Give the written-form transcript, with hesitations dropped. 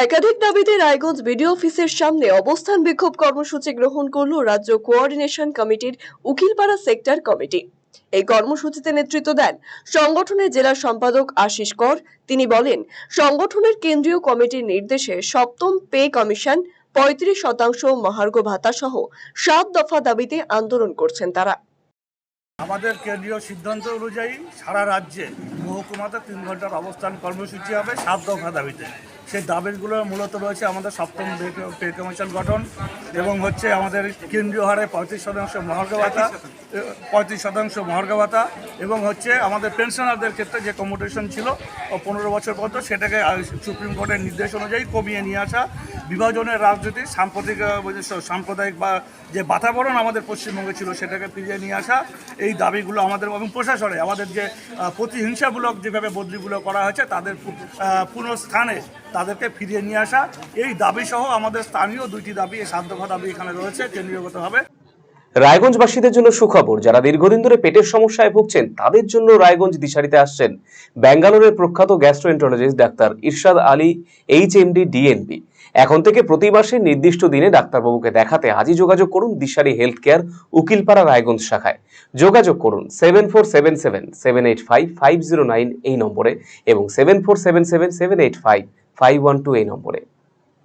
একাধিক দাবিতে রায়গঞ্জ বিডিও অফিসের সামনে অবস্থান বিক্ষোভ কর্মসূচি গ্রহণ করল রাজ্য কোঅর্ডিনেশন কমিটির উকিলপাড়া সেক্টর কমিটি। এই কর্মসূচিতে নেতৃত্ব দেন সংগঠনের জেলা সম্পাদক আশিস কর। তিনি বলেন, সংগঠনের কেন্দ্রীয় কমিটির নির্দেশে সপ্তম পে কমিশন, 35% মহার্ঘ ভাতা সহ 7 দফা দাবিতে আন্দোলন করছেন তারা। আমাদের কেন্দ্রীয় সিদ্ধান্ত অনুযায়ী সারা রাজ্যে মহকুমাতে 3 ঘন্টার অবস্থান কর্মসূচি হবে 7 দফা দাবিতে। সেই দাবিগুলো মূলত রয়েছে আমাদের সপ্তম পে কমিশন গঠন এবং আমাদের কেন্দ্রীয় হারে 35% মহার্ঘ ভাতা, 35% মহার্ঘ ভাতা এবং আমাদের পেনশনারদের ক্ষেত্রে যে কমিউটেশন ছিল 15 বছর পর্যন্ত সেটাকে সুপ্রিম কোর্টের নির্দেশ অনুযায়ী কমিয়ে নিয়ে আসা। বিভাজনের রাজনীতি সাম্প্রদায়িক বা যে বাতাবরণ আমাদের পশ্চিমবঙ্গে ছিল সেটাকে ফিরিয়ে নিয়ে আসা, এই দাবিগুলো আমাদের এবং প্রশাসনে আমাদের যে প্রতিহিংসামূলক যেভাবে বদলিগুলো করা হয়েছে তাদের পুনঃস্থানে তাদেরকে ফিরিয়ে নিয়ে আসা, এই দাবি সহ আমাদের স্থানীয় 2টি দাবি, এই 7 দফা দাবি এখানে রয়েছে কেন্দ্রীয়গতভাবে। রায়গঞ্জবাসীদের জন্য সুখবর, যারা দীর্ঘদিন ধরে পেটের সমস্যায় ভুগছেন তাদের জন্য রায়গঞ্জ দিশারিতে আসছেন ব্যাঙ্গালোরের প্রখ্যাত গ্যাস্ট্রোএন্টারোলজিস্ট ডাক্তার ইরশাদ আলী, এইচএমডি, ডিএনবি। এখন থেকে প্রতি মাসে নির্দিষ্ট দিনে ডাক্তারবাবুকে দেখাতে আজই যোগাযোগ করুন দিশারি হেলথ কেয়ার উকিলপাড়া রায়গঞ্জ শাখায়। যোগাযোগ করুন 7477785509 এই নম্বরে এবং 7477785512 এই নম্বরে।